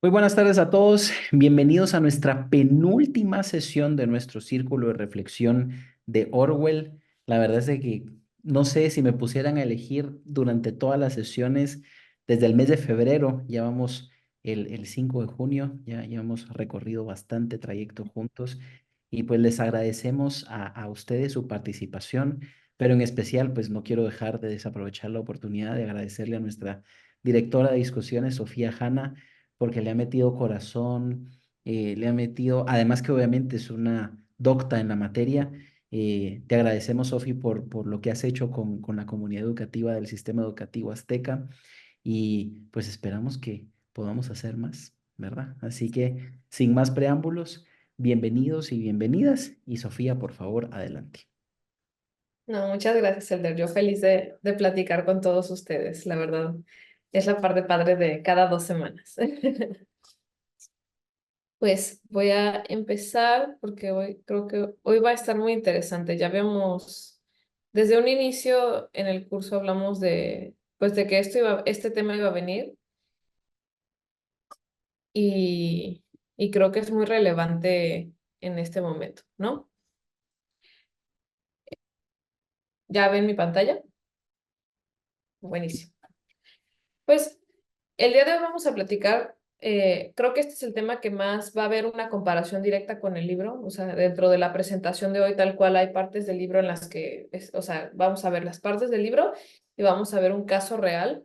Muy buenas tardes a todos. Bienvenidos a nuestra penúltima sesión de nuestro círculo de reflexión de Orwell. La verdad es de que no sé si me pusieran a elegir durante todas las sesiones desde el mes de febrero. Ya vamos el 5 de junio, ya hemos recorrido bastante trayecto juntos y pues les agradecemos a ustedes su participación, pero en especial pues no quiero dejar de desaprovechar la oportunidad de agradecerle a nuestra directora de discusiones, Sofía Hanna, porque le ha metido corazón, le ha metido, además que obviamente es una docta en la materia. Te agradecemos, Sofi, por lo que has hecho con la comunidad educativa del sistema educativo azteca y pues esperamos que podamos hacer más, ¿verdad? Así que sin más preámbulos, bienvenidos y bienvenidas y Sofía, por favor, adelante. No, muchas gracias, Elder. Yo feliz de platicar con todos ustedes, la verdad. Es la parte padre de cada 2 semanas. Pues voy a empezar porque hoy creo que hoy va a estar muy interesante. Ya habíamos, desde un inicio en el curso hablamos pues de que este tema iba a venir y, y creo que es muy relevante en este momento, ¿no? ¿Ya ven mi pantalla? Buenísimo. Pues el día de hoy vamos a platicar, creo que este es el tema que más va a haber una comparación directa con el libro, o sea, dentro de la presentación de hoy tal cual hay partes del libro en las que, o sea, vamos a ver las partes del libro y vamos a ver un caso real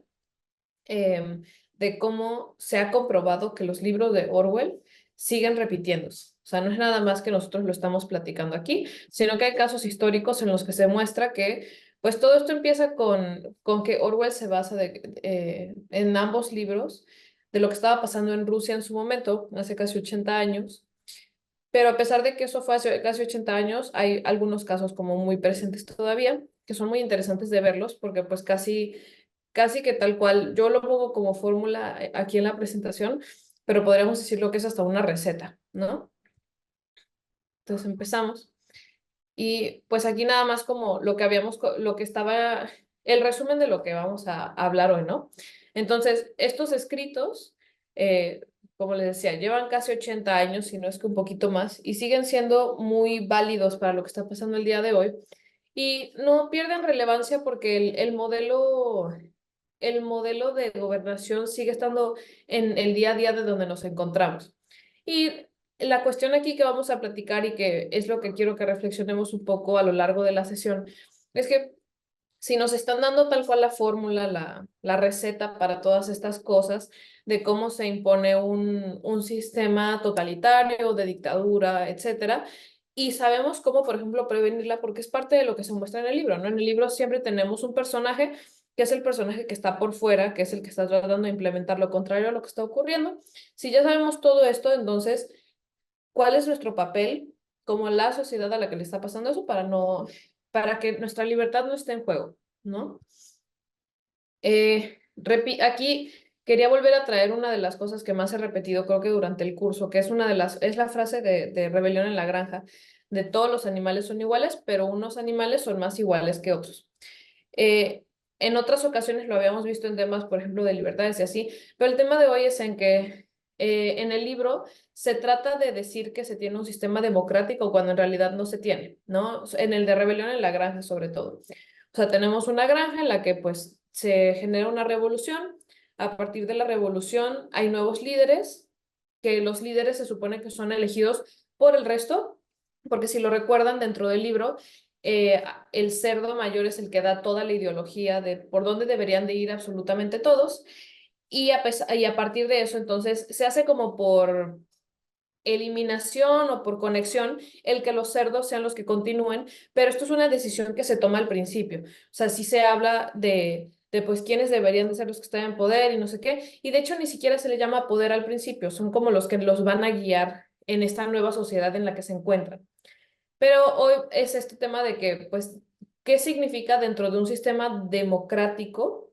em, de cómo se ha comprobado que los libros de Orwell siguen repitiéndose. O sea, no es nada más que nosotros lo estamos platicando aquí, sino que hay casos históricos en los que se muestra que, pues todo esto empieza con que Orwell se basa en ambos libros de lo que estaba pasando en Rusia en su momento, hace casi 80 años. Pero a pesar de que eso fue hace casi 80 años, hay algunos casos como muy presentes todavía, que son muy interesantes de verlos, porque pues casi que tal cual, yo lo pongo como fórmula aquí en la presentación, pero podríamos decirlo que es hasta una receta, ¿no? Entonces empezamos. Y pues aquí nada más como lo que lo que estaba, el resumen de lo que vamos a hablar hoy, ¿no? Entonces, estos escritos, eh, como les decía, llevan casi 80 años, si no es que un poquito más, y siguen siendo muy válidos para lo que está pasando el día de hoy. Y no pierden relevancia porque el modelo de gobernación sigue estando en el día a día de donde nos encontramos. Y la cuestión aquí que vamos a platicar y que es lo que quiero que reflexionemos un poco a lo largo de la sesión, es que si nos están dando tal cual la fórmula, la receta para todas estas cosas, de cómo se impone un sistema totalitario, de dictadura, etcétera, y sabemos cómo, por ejemplo, prevenirla, porque es parte de lo que se muestra en el libro, ¿no? En el libro siempre tenemos un personaje que es el personaje que está por fuera, que es el que está tratando de implementar lo contrario a lo que está ocurriendo. Si ya sabemos todo esto, entonces, ¿cuál es nuestro papel como la sociedad a la que le está pasando eso para que nuestra libertad no esté en juego, ¿no? Aquí quería volver a traer una de las cosas que más he repetido, creo que durante el curso, que es es la frase de Rebelión en la Granja, de todos los animales son iguales, pero unos animales son más iguales que otros. Eh, en otras ocasiones lo habíamos visto en temas, por ejemplo, de libertades y así, pero el tema de hoy es en que en el libro se trata de decir que se tiene un sistema democrático cuando en realidad no se tiene, ¿no? En el de Rebelión en la Granja, sobre todo. O sea, tenemos una granja en la que pues se genera una revolución. A partir de la revolución hay nuevos líderes, que los líderes se supone que son elegidos por el resto, porque si lo recuerdan dentro del libro, el cerdo mayor es el que da toda la ideología de por dónde deberían de ir absolutamente todos, y a partir de eso entonces se hace como por eliminación o por conexión el que los cerdos sean los que continúen, pero esto es una decisión que se toma al principio. O sea, sí se habla de pues quiénes deberían de ser los que están en poder y no sé qué, y de hecho ni siquiera se le llama poder al principio, son como los que los van a guiar en esta nueva sociedad en la que se encuentran. Pero hoy es este tema de que, pues, ¿qué significa dentro de un sistema democrático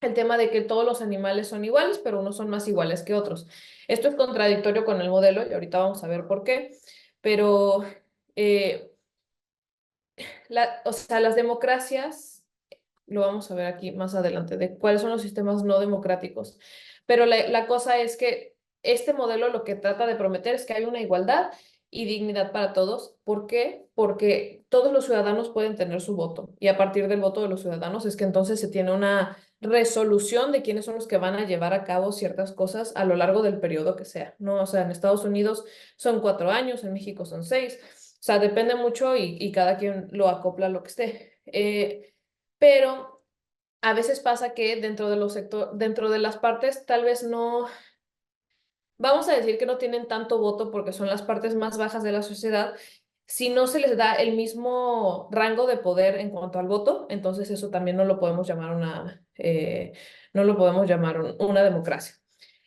el tema de que todos los animales son iguales, pero unos son más iguales que otros? Esto es contradictorio con el modelo y ahorita vamos a ver por qué, pero, eh, o sea, las democracias, lo vamos a ver aquí más adelante, de cuáles son los sistemas no democráticos, pero la cosa es que este modelo lo que trata de prometer es que hay una igualdad y dignidad para todos. ¿Por qué? Porque todos los ciudadanos pueden tener su voto y a partir del voto de los ciudadanos es que entonces se tiene una resolución de quiénes son los que van a llevar a cabo ciertas cosas a lo largo del periodo que sea, ¿no? O sea, en Estados Unidos son 4 años, en México son 6, o sea, depende mucho y cada quien lo acopla a lo que esté. Pero a veces pasa que dentro de los dentro de las partes tal vez no, vamos a decir que no tienen tanto voto porque son las partes más bajas de la sociedad. Si no se les da el mismo rango de poder en cuanto al voto, entonces eso también no lo podemos llamar no lo podemos llamar una democracia.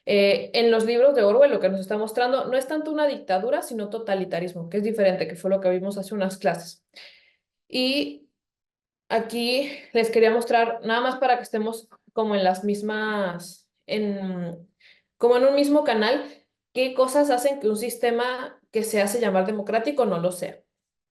En los libros de Orwell lo que nos está mostrando no es tanto una dictadura, sino totalitarismo, que es diferente, que fue lo que vimos hace unas clases. Y aquí les quería mostrar, nada más para que estemos como en las mismas, como en un mismo canal, qué cosas hacen que un sistema que se hace llamar democrático no lo sea.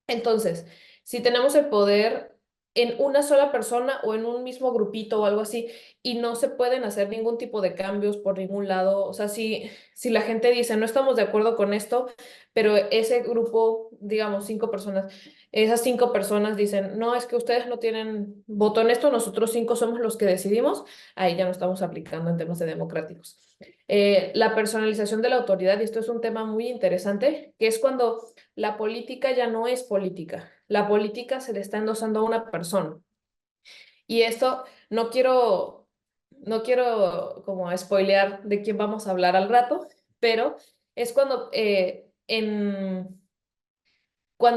Entonces, si tenemos el poder en una sola persona o en un mismo grupito o algo así, y no se pueden hacer ningún tipo de cambios por ningún lado, o sea, si la gente dice, no estamos de acuerdo con esto, pero ese grupo, digamos, 5 personas, esas 5 personas dicen, no, es que ustedes no tienen voto en esto, nosotros 5 somos los que decidimos, ahí ya no estamos aplicando en temas de democráticos. La personalización de la autoridad, y esto es un tema muy interesante, que es cuando la política ya no es política. La política se le está endosando a una persona. Y esto no quiero como spoilear de quién vamos a hablar al rato, pero es cuando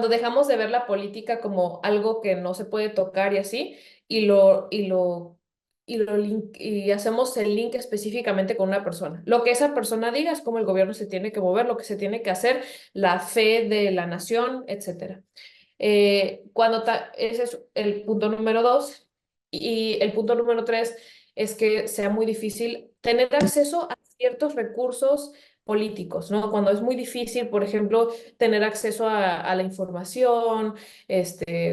dejamos de ver la política como algo que no se puede tocar y así, y hacemos el link específicamente con una persona. Lo que esa persona diga es cómo el gobierno se tiene que mover, lo que se tiene que hacer, la fe de la nación, etcétera. Ese es el punto número 2. Y el punto número 3 es que sea muy difícil tener acceso a ciertos recursos políticos, ¿no? Cuando es muy difícil, por ejemplo, tener acceso a la información,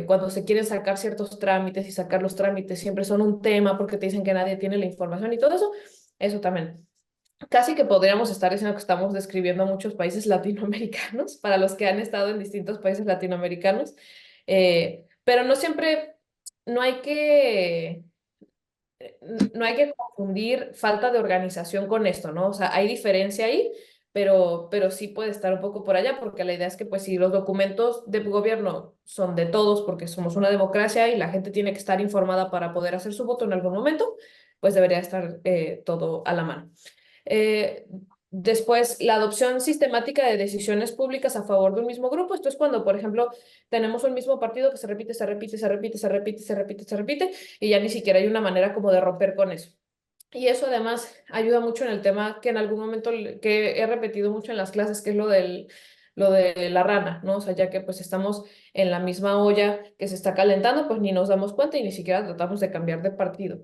cuando se quieren sacar ciertos trámites y sacar los trámites siempre son un tema porque te dicen que nadie tiene la información y todo eso, eso también. Casi que podríamos estar diciendo que estamos describiendo a muchos países latinoamericanos, para los que han estado en distintos países latinoamericanos, pero no siempre, no hay que, no hay que confundir falta de organización con esto, ¿no? O sea, hay diferencia ahí, pero sí puede estar un poco por allá, porque la idea es que pues si los documentos de gobierno son de todos, porque somos una democracia y la gente tiene que estar informada para poder hacer su voto en algún momento, pues debería estar todo a la mano. Eh, Después, la adopción sistemática de decisiones públicas a favor de un mismo grupo. Esto es cuando, por ejemplo, tenemos un mismo partido que se repite, se repite, se repite, se repite, se repite, se repite, y ya ni siquiera hay una manera como de romper con eso. Y eso además ayuda mucho en el tema que en algún momento que he repetido mucho en las clases, que es lo de la rana, ¿no? O sea, ya que pues estamos en la misma olla que se está calentando, pues ni nos damos cuenta y ni siquiera tratamos de cambiar de partido.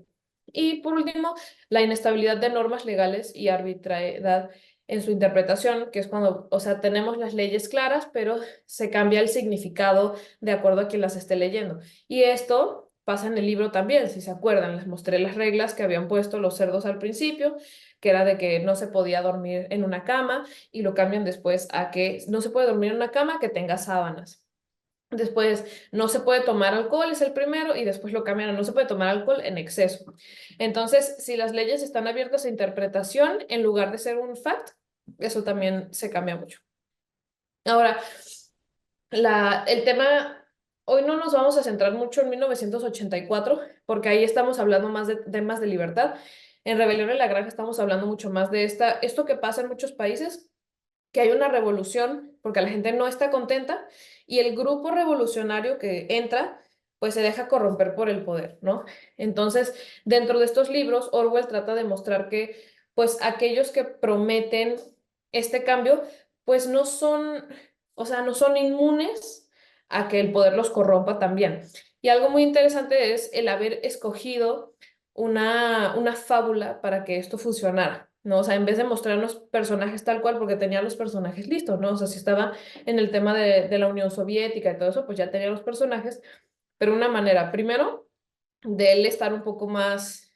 Y por último, la inestabilidad de normas legales y arbitrariedad en su interpretación, que es cuando, o sea, tenemos las leyes claras, pero se cambia el significado de acuerdo a quien las esté leyendo. Y esto pasa en el libro también, si se acuerdan, les mostré las reglas que habían puesto los cerdos al principio, que era de que no se podía dormir en una cama, y lo cambian después a que no se puede dormir en una cama que tenga sábanas. Después, no se puede tomar alcohol, es el primero, y después lo cambian a no se puede tomar alcohol en exceso. Entonces, si las leyes están abiertas a interpretación en lugar de ser un fact, eso también se cambia mucho. Ahora, el tema, hoy no nos vamos a centrar mucho en 1984, porque ahí estamos hablando más de temas de libertad. En Rebelión en la Granja estamos hablando mucho más de esto que pasa en muchos países, que hay una revolución porque la gente no está contenta y el grupo revolucionario que entra, pues se deja corromper por el poder, ¿no? Entonces, dentro de estos libros, Orwell trata de mostrar que, pues, aquellos que prometen este cambio, pues no son, o sea, no son inmunes a que el poder los corrompa también. Y algo muy interesante es el haber escogido una fábula para que esto funcionara, ¿no? O sea, en vez de mostrarnos personajes tal cual, porque tenía los personajes listos, ¿no? O sea, si estaba en el tema de la Unión Soviética y todo eso, pues ya tenía los personajes, pero una manera, primero, de él estar un poco más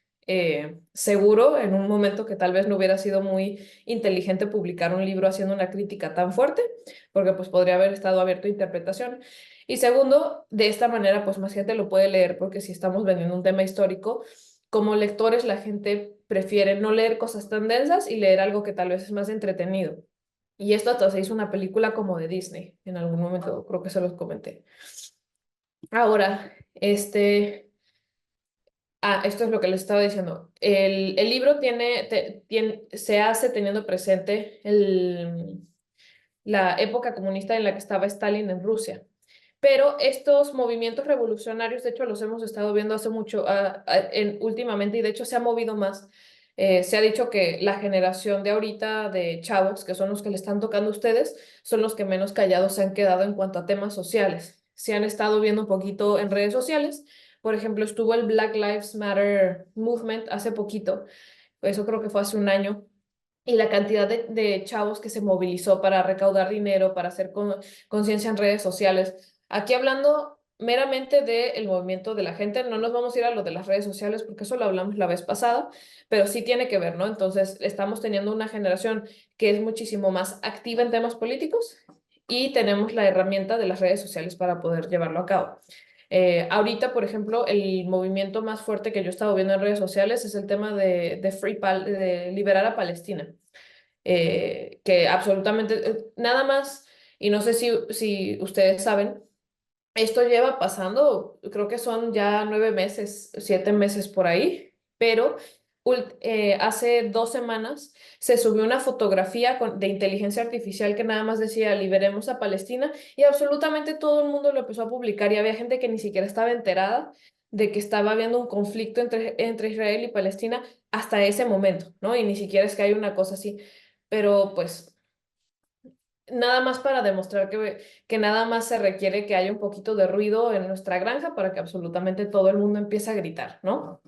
seguro en un momento que tal vez no hubiera sido muy inteligente publicar un libro haciendo una crítica tan fuerte, porque pues podría haber estado abierto a interpretación. Y segundo, de esta manera pues más gente lo puede leer, porque si estamos vendiendo un tema histórico, como lectores la gente prefiere no leer cosas tan densas y leer algo que tal vez es más entretenido. Y esto hasta se hizo una película como de Disney, en algún momento creo que se los comenté. Ahora, esto es lo que les estaba diciendo. El libro se hace teniendo presente la época comunista en la que estaba Stalin en Rusia. Pero estos movimientos revolucionarios, de hecho, los hemos estado viendo hace mucho, últimamente, y de hecho se ha movido más. Se ha dicho que la generación de ahorita de chavos, que son los que le están tocando a ustedes, son los que menos callados se han quedado en cuanto a temas sociales. Se han estado viendo un poquito en redes sociales. Por ejemplo, estuvo el Black Lives Matter Movement hace poquito, eso creo que fue hace un año, y la cantidad de chavos que se movilizó para recaudar dinero, para hacer conciencia en redes sociales. Aquí hablando meramente del movimiento de la gente, no nos vamos a ir a lo de las redes sociales porque eso lo hablamos la vez pasada, pero sí tiene que ver, ¿no? Entonces, estamos teniendo una generación que es muchísimo más activa en temas políticos y tenemos la herramienta de las redes sociales para poder llevarlo a cabo. Ahorita, por ejemplo, el movimiento más fuerte que yo he estado viendo en redes sociales es el tema de liberar a Palestina. Que absolutamente, nada más, y no sé si ustedes saben, esto lleva pasando, creo que son ya 9 meses, 7 meses por ahí, pero hace 2 semanas se subió una fotografía de inteligencia artificial que nada más decía liberemos a Palestina y absolutamente todo el mundo lo empezó a publicar y había gente que ni siquiera estaba enterada de que estaba habiendo un conflicto entre Israel y Palestina hasta ese momento, ¿no? Y ni siquiera es que hay una cosa así, pero pues nada más para demostrar que nada más se requiere que haya un poquito de ruido en nuestra granja para que absolutamente todo el mundo empiece a gritar, ¿no?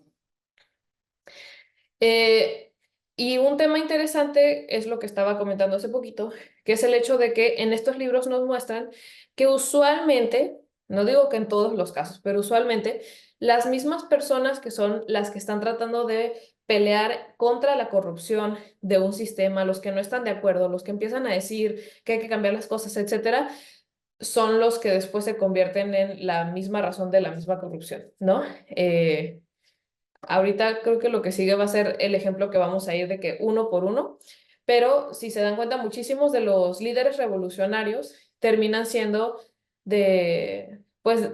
Eh, y un tema interesante es lo que estaba comentando hace poquito, que es el hecho de que en estos libros nos muestran que usualmente, no digo que en todos los casos, pero usualmente las mismas personas que son las que están tratando de pelear contra la corrupción de un sistema, los que no están de acuerdo, los que empiezan a decir que hay que cambiar las cosas, etcétera, son los que después se convierten en la misma razón de la misma corrupción, ¿no? Ahorita creo que lo que sigue va a ser el ejemplo que vamos a ir de que uno por uno, pero si se dan cuenta, muchísimos de los líderes revolucionarios terminan siendo pues,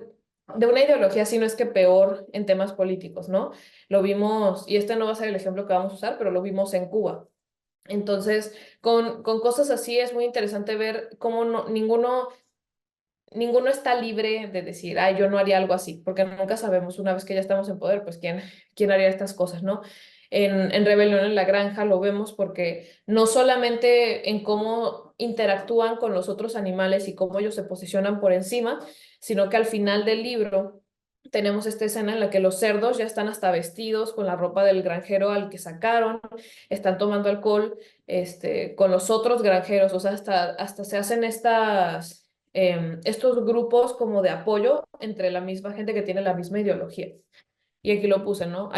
de una ideología, si no es que peor en temas políticos, ¿no? Lo vimos, y este no va a ser el ejemplo que vamos a usar, pero lo vimos en Cuba. Entonces, con cosas así es muy interesante ver cómo ninguno está libre de decir, ay, yo no haría algo así, porque nunca sabemos, una vez que ya estamos en poder, pues quién haría estas cosas, ¿no? En Rebelión en la Granja lo vemos porque no solamente en cómo interactúan con los otros animales y cómo ellos se posicionan por encima, sino que al final del libro tenemos esta escena en la que los cerdos ya están hasta vestidos con la ropa del granjero al que sacaron, están tomando alcohol, con los otros granjeros, o sea, hasta se hacen estos grupos como de apoyo entre la misma gente que tiene la misma ideología. Y aquí lo puse, ¿no?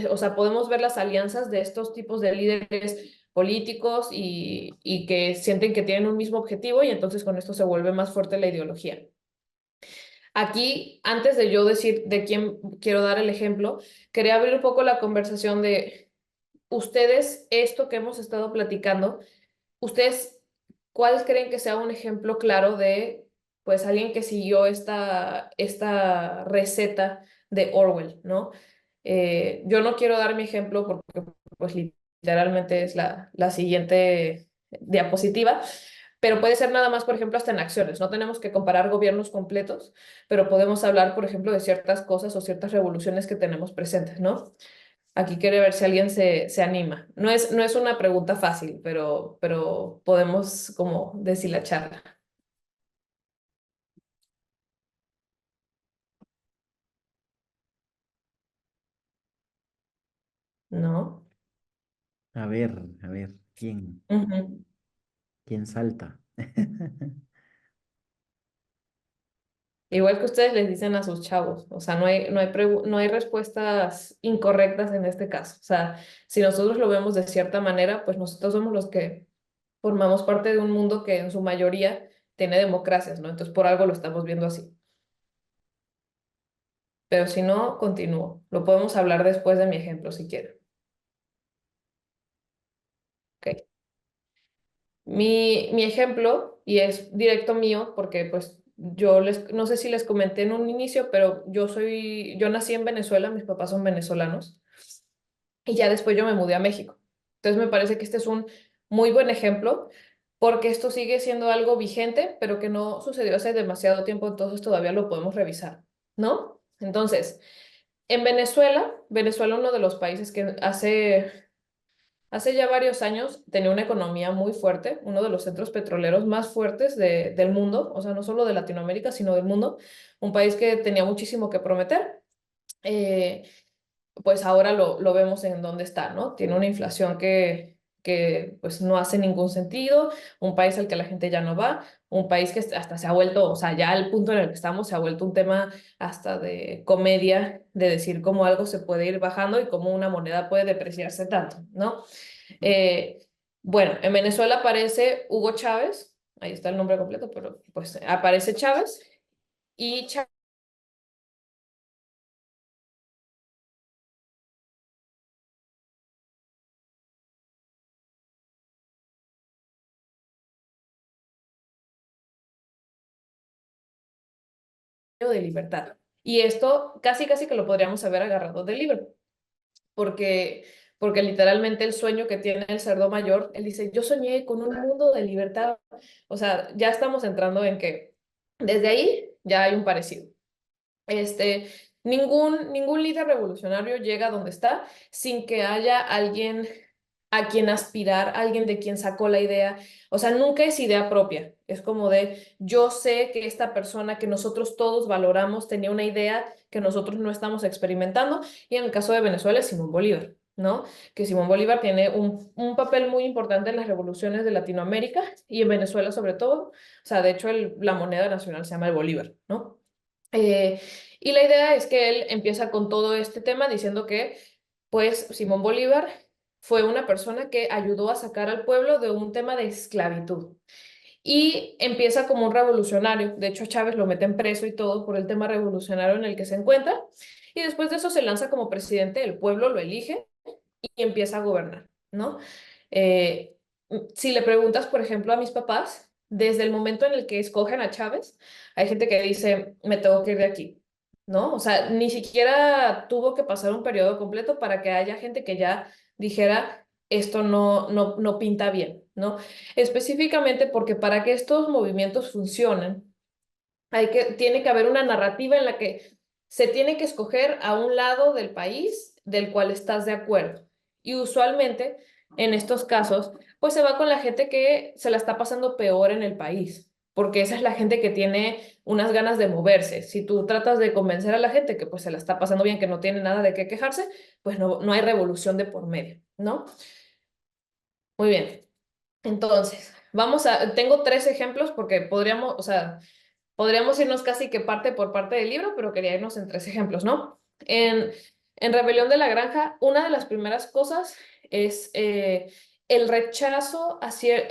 O sea, podemos ver las alianzas de estos tipos de líderes políticos y que sienten que tienen un mismo objetivo y entonces con esto se vuelve más fuerte la ideología. Aquí, antes de yo decir de quién quiero dar el ejemplo, quería abrir un poco la conversación de ustedes, esto que hemos estado platicando, ustedes, ¿cuáles creen que sea un ejemplo claro de, pues, alguien que siguió esta receta de Orwell, ¿no? Yo no quiero dar mi ejemplo porque, pues, literalmente es la siguiente diapositiva, pero puede ser nada más, por ejemplo, hasta en acciones. No tenemos que comparar gobiernos completos, pero podemos hablar, por ejemplo, de ciertas cosas o ciertas revoluciones que tenemos presentes, ¿no? Aquí quiero ver si alguien se anima. No es una pregunta fácil, pero podemos como deshilacharla, ¿no? A ver, ¿quién? Ujú. ¿Quién salta? Igual que ustedes les dicen a sus chavos, o sea, no hay respuestas incorrectas en este caso. O sea, si nosotros lo vemos de cierta manera, pues nosotros somos los que formamos parte de un mundo que en su mayoría tiene democracias, ¿no? Entonces, por algo lo estamos viendo así. Pero si no, continúo. Lo podemos hablar después de mi ejemplo, si quieren. Ok. Mi ejemplo, y es directo mío, porque pues no sé si les comenté en un inicio, pero yo nací en Venezuela, mis papás son venezolanos, y ya después yo me mudé a México. Entonces me parece que este es un muy buen ejemplo, porque esto sigue siendo algo vigente, pero que no sucedió hace demasiado tiempo, entonces todavía lo podemos revisar, ¿no? Entonces, en Venezuela uno de los países que hace ya varios años tenía una economía muy fuerte, uno de los centros petroleros más fuertes del mundo, o sea, no solo de Latinoamérica, sino del mundo, un país que tenía muchísimo que prometer. Eh, pues ahora lo vemos en dónde está, ¿no? Tiene una inflación que pues no hace ningún sentido, un país al que la gente ya no va, un país que hasta se ha vuelto, o sea, ya al punto en el que estamos se ha vuelto un tema hasta de comedia, de decir cómo algo se puede ir bajando y cómo una moneda puede depreciarse tanto, ¿no? Eh, bueno, en Venezuela aparece Hugo Chávez, ahí está el nombre completo, pero pues aparece Chávez y Chávez de libertad. Y esto casi que lo podríamos haber agarrado del libro, porque, porque literalmente el sueño que tiene el cerdo mayor, él dice, yo soñé con un mundo de libertad. O sea, ya estamos entrando en que desde ahí ya hay un parecido. Este, ningún líder revolucionario llega a donde está sin que haya alguien a quien aspirar, alguien de quien sacó la idea. O sea, nunca es idea propia. Es como de, yo sé que esta persona que nosotros todos valoramos tenía una idea que nosotros no estamos experimentando. Y en el caso de Venezuela es Simón Bolívar, ¿no? Que Simón Bolívar tiene un papel muy importante en las revoluciones de Latinoamérica y en Venezuela sobre todo. O sea, de hecho, la moneda nacional se llama el Bolívar, ¿no? Eh, y la idea es que él empieza con todo este tema diciendo que, pues, Simón Bolívar fue una persona que ayudó a sacar al pueblo de un tema de esclavitud. Y empieza como un revolucionario. De hecho, Chávez lo meten preso y todo por el tema revolucionario en el que se encuentra. Y después de eso se lanza como presidente, el pueblo lo elige y empieza a gobernar, ¿no? Eh, si le preguntas, por ejemplo, a mis papás, desde el momento en el que escogen a Chávez, hay gente que dice, me tengo que ir de aquí, ¿no? O sea, ni siquiera tuvo que pasar un periodo completo para que haya gente que ya dijera, esto no pinta bien, ¿no? Específicamente porque para que estos movimientos funcionen, tiene que haber una narrativa en la que se tiene que escoger a un lado del país del cual estás de acuerdo. Y usualmente, en estos casos, pues se va con la gente que se la está pasando peor en el país, porque esa es la gente que tiene unas ganas de moverse. Si tú tratas de convencer a la gente que pues se la está pasando bien, que no tiene nada de qué quejarse, pues no hay revolución de por medio, ¿no? Muy bien. Entonces, tengo tres ejemplos porque podríamos, o sea, podríamos irnos casi que parte por parte del libro, pero quería irnos en tres ejemplos, ¿no? En Rebelión de la Granja, una de las primeras cosas es el rechazo hacia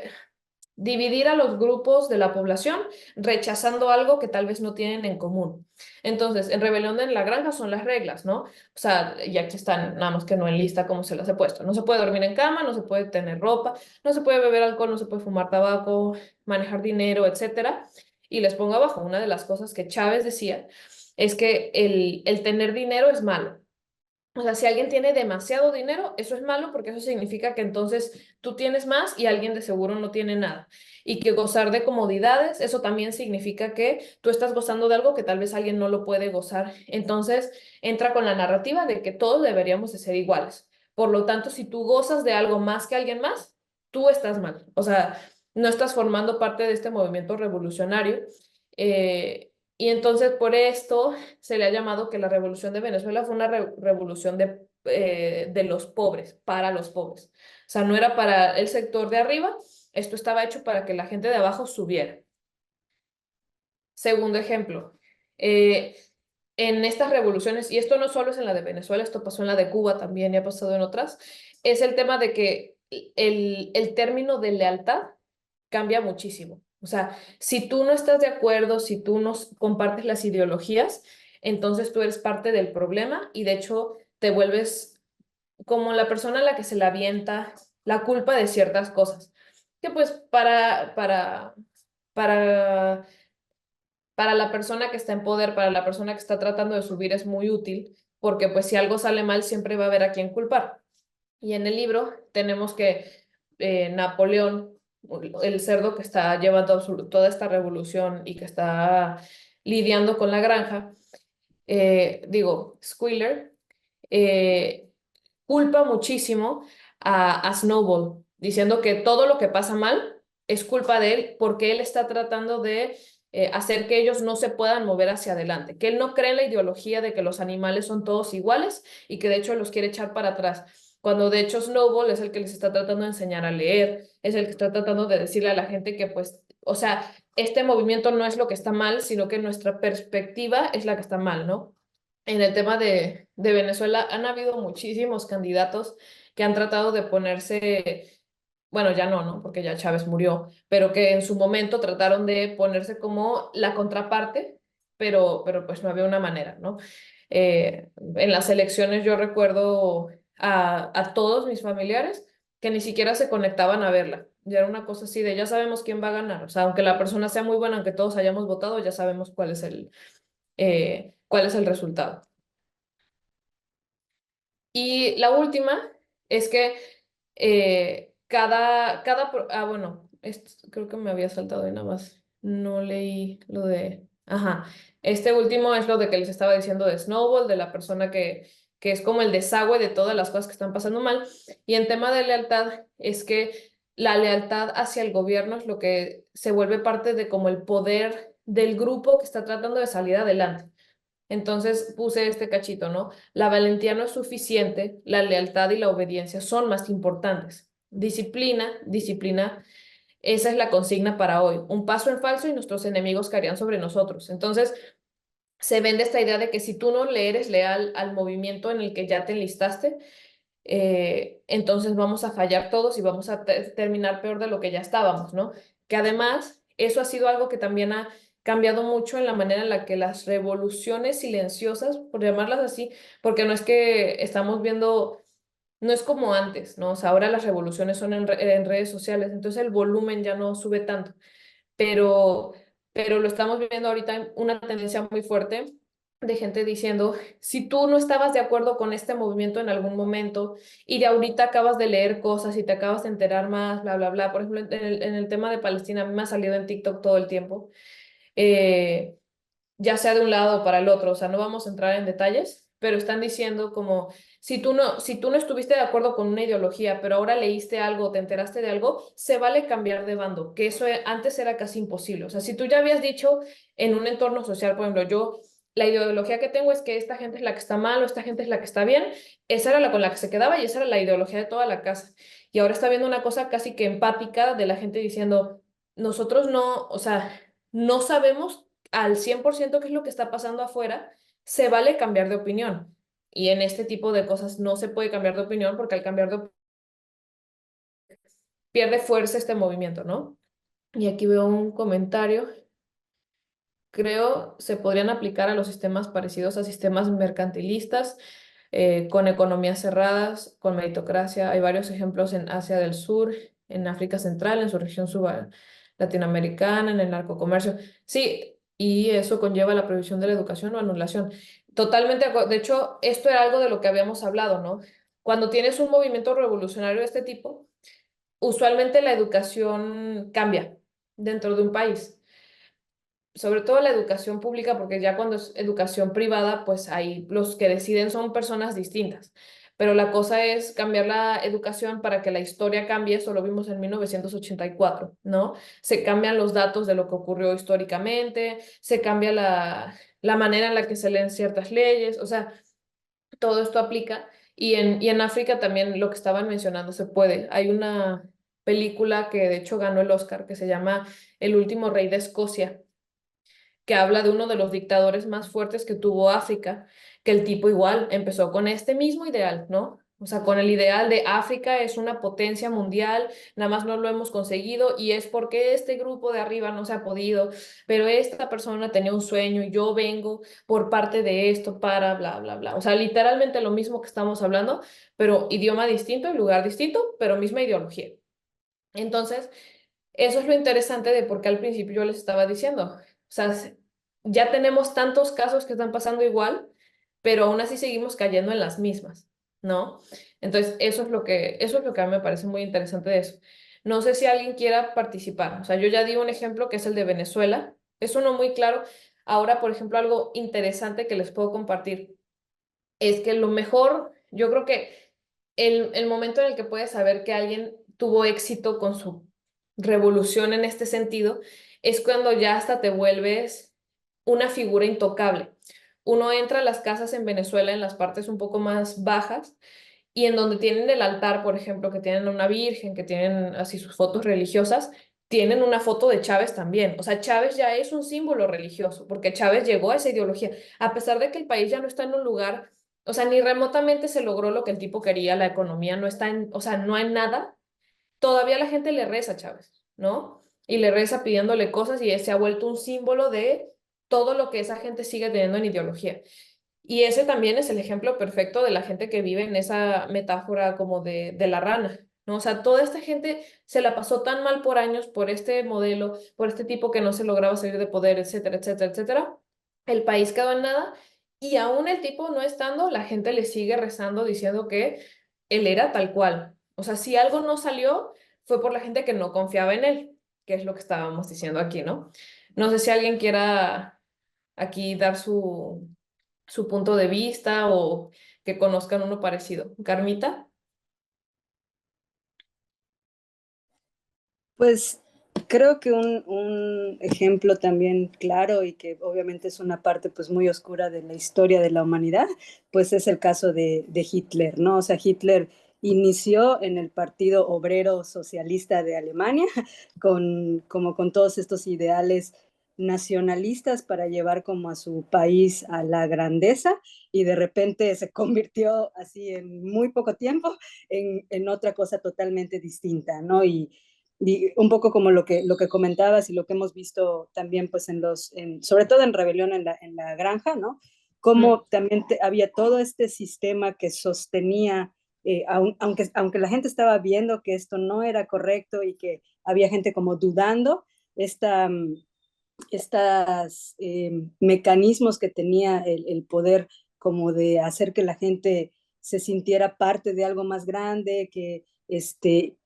dividir a los grupos de la población rechazando algo que tal vez no tienen en común. Entonces, en Rebelión de la Granja son las reglas, ¿no? O sea, y aquí están, nada más que no en lista como se las he puesto. No se puede dormir en cama, no se puede tener ropa, no se puede beber alcohol, no se puede fumar tabaco, manejar dinero, etcétera. Y les pongo abajo, una de las cosas que Chávez decía es que el tener dinero es malo. O sea, si alguien tiene demasiado dinero, eso es malo porque eso significa que entonces tú tienes más y alguien de seguro no tiene nada. Y que gozar de comodidades, eso también significa que tú estás gozando de algo que tal vez alguien no lo puede gozar. Entonces entra con la narrativa de que todos deberíamos de ser iguales. Por lo tanto, si tú gozas de algo más que alguien más, tú estás mal. O sea, no estás formando parte de este movimiento revolucionario. Y entonces por esto se le ha llamado que la revolución de Venezuela fue una revolución de los pobres, para los pobres. O sea, no era para el sector de arriba, esto estaba hecho para que la gente de abajo subiera. Segundo ejemplo, Eh, en estas revoluciones, y esto no solo es en la de Venezuela, esto pasó en la de Cuba también y ha pasado en otras, es el tema de que el término de lealtad cambia muchísimo. O sea, si tú no estás de acuerdo, si tú no compartes las ideologías, entonces tú eres parte del problema y de hecho te vuelves como la persona a la que se le avienta la culpa de ciertas cosas. Que pues para para la persona que está en poder, para la persona que está tratando de subir es muy útil, porque pues si algo sale mal siempre va a haber a quien culpar. Y en el libro tenemos que Napoleón, el cerdo que está llevando toda esta revolución y que está lidiando con la granja, Squealer, eh, culpa muchísimo a Snowball, diciendo que todo lo que pasa mal es culpa de él porque él está tratando de hacer que ellos no se puedan mover hacia adelante, que él no cree en la ideología de que los animales son todos iguales y que de hecho los quiere echar para atrás. Cuando de hecho Snowball es el que les está tratando de enseñar a leer, es el que está tratando de decirle a la gente que pues, o sea, este movimiento no es lo que está mal, sino que nuestra perspectiva es la que está mal, ¿no? En el tema de Venezuela han habido muchísimos candidatos que han tratado de ponerse, bueno, ya no, ¿no? Porque ya Chávez murió, pero que en su momento trataron de ponerse como la contraparte, pero pues no había una manera, ¿no? En las elecciones yo recuerdo a todos mis familiares que ni siquiera se conectaban a verla. Ya era una cosa así de ya sabemos quién va a ganar. O sea, aunque la persona sea muy buena, aunque todos hayamos votado, ya sabemos cuál es el resultado. Y la última es que bueno, creo que me había saltado y nada más. No leí lo de, ajá, este último es lo de que les estaba diciendo de Snowball, de la persona que es como el desagüe de todas las cosas que están pasando mal. Y en tema de lealtad es que la lealtad hacia el gobierno es lo que se vuelve parte de como el poder del grupo que está tratando de salir adelante. Entonces puse este cachito, ¿no? La valentía no es suficiente, la lealtad y la obediencia son más importantes. Disciplina, disciplina, esa es la consigna para hoy. Un paso en falso y nuestros enemigos caerían sobre nosotros. Entonces, se vende esta idea de que si tú no le eres leal al movimiento en el que ya te enlistaste, entonces vamos a fallar todos y vamos a terminar peor de lo que ya estábamos, ¿no? Que además, eso ha sido algo que también ha cambiado mucho en la manera en la que las revoluciones silenciosas, por llamarlas así, porque no es que estamos viendo, no es como antes, ¿no? O sea, ahora las revoluciones son en redes sociales, entonces el volumen ya no sube tanto, pero, pero lo estamos viendo ahorita en una tendencia muy fuerte de gente diciendo, si tú no estabas de acuerdo con este movimiento en algún momento y de ahorita acabas de leer cosas y te acabas de enterar más, bla, bla, bla, por ejemplo, en el tema de Palestina, a mí me ha salido en TikTok todo el tiempo, eh, ya sea de un lado o para el otro, o sea, no vamos a entrar en detalles, pero están diciendo como, si tú no estuviste de acuerdo con una ideología, pero ahora leíste algo, te enteraste de algo, se vale cambiar de bando, que eso antes era casi imposible. O sea, si tú ya habías dicho en un entorno social, por ejemplo, yo, la ideología que tengo es que esta gente es la que está mal o esta gente es la que está bien, esa era la con la que se quedaba y esa era la ideología de toda la casa. Y ahora está viendo una cosa casi que empática de la gente diciendo, nosotros no, o sea, no sabemos al 100% qué es lo que está pasando afuera, se vale cambiar de opinión. Y en este tipo de cosas no se puede cambiar de opinión porque al cambiar de opinión pierde fuerza este movimiento, ¿no? Y aquí veo un comentario. Creo se podrían aplicar a los sistemas parecidos a sistemas mercantilistas, con economías cerradas, con meritocracia. Hay varios ejemplos en Asia del Sur, en África Central, en su región latinoamericana, en el narcocomercio. Sí, y eso conlleva la prohibición de la educación o anulación. Totalmente, de hecho, esto era algo de lo que habíamos hablado, ¿no? Cuando tienes un movimiento revolucionario de este tipo, usualmente la educación cambia dentro de un país, sobre todo la educación pública, porque ya cuando es educación privada, pues ahí los que deciden son personas distintas. Pero la cosa es cambiar la educación para que la historia cambie, eso lo vimos en 1984, ¿no? Se cambian los datos de lo que ocurrió históricamente, se cambia la manera en la que se leen ciertas leyes, o sea, todo esto aplica. Y en África también lo que estaban mencionando se puede. Hay una película que de hecho ganó el Oscar que se llama El último rey de Escocia que habla de uno de los dictadores más fuertes que tuvo África, que el tipo igual empezó con este mismo ideal, ¿no? O sea, con el ideal de África es una potencia mundial, nada más no lo hemos conseguido y es porque este grupo de arriba no se ha podido, pero esta persona tenía un sueño y yo vengo por parte de esto para bla, bla, bla. O sea, literalmente lo mismo que estamos hablando, pero idioma distinto y lugar distinto, pero misma ideología. Entonces, eso es lo interesante de por qué al principio yo les estaba diciendo. O sea, ya tenemos tantos casos que están pasando igual, pero aún así seguimos cayendo en las mismas, ¿no? Entonces, eso es lo que a mí me parece muy interesante de eso. No sé si alguien quiera participar. O sea, yo ya di un ejemplo que es el de Venezuela. Es uno muy claro. Ahora, por ejemplo, algo interesante que les puedo compartir es que lo mejor, yo creo que el momento en el que puedes saber que alguien tuvo éxito con su revolución en este sentido es cuando ya hasta te vuelves una figura intocable. Uno entra a las casas en Venezuela en las partes un poco más bajas y en donde tienen el altar, por ejemplo, que tienen una virgen, que tienen así sus fotos religiosas, tienen una foto de Chávez también. O sea, Chávez ya es un símbolo religioso, porque Chávez llegó a esa ideología, a pesar de que el país ya no está en un lugar, o sea, ni remotamente se logró lo que el tipo quería, la economía no está en, o sea, no hay nada, todavía la gente le reza a Chávez, ¿no? Y le reza pidiéndole cosas y se ha vuelto un símbolo de todo lo que esa gente sigue teniendo en ideología. Y ese también es el ejemplo perfecto de la gente que vive en esa metáfora como de la rana, ¿no? O sea, toda esta gente se la pasó tan mal por años por este modelo, por este tipo que no se lograba salir de poder, etcétera, etcétera, etcétera. El país quedó en nada y aún el tipo no estando, la gente le sigue rezando diciendo que él era tal cual. O sea, si algo no salió, fue por la gente que no confiaba en él, que es lo que estábamos diciendo aquí, ¿no? No sé si alguien quiera aquí dar su punto de vista o que conozcan uno parecido. Carmita. Pues creo que un ejemplo también claro y que obviamente es una parte pues muy oscura de la historia de la humanidad, pues es el caso de Hitler, ¿no? O sea, Hitler inició en el Partido Obrero Socialista de Alemania como con todos estos ideales nacionalistas para llevar como a su país a la grandeza y de repente se convirtió así en muy poco tiempo en otra cosa totalmente distinta, ¿no? Y un poco como lo que comentabas y lo que hemos visto también, pues sobre todo en Rebelión en la Granja, ¿no? Mm. Como también había todo este sistema que sostenía, aunque la gente estaba viendo que esto no era correcto y que había gente como dudando, esta, estas mecanismos que tenía el poder como de hacer que la gente se sintiera parte de algo más grande, que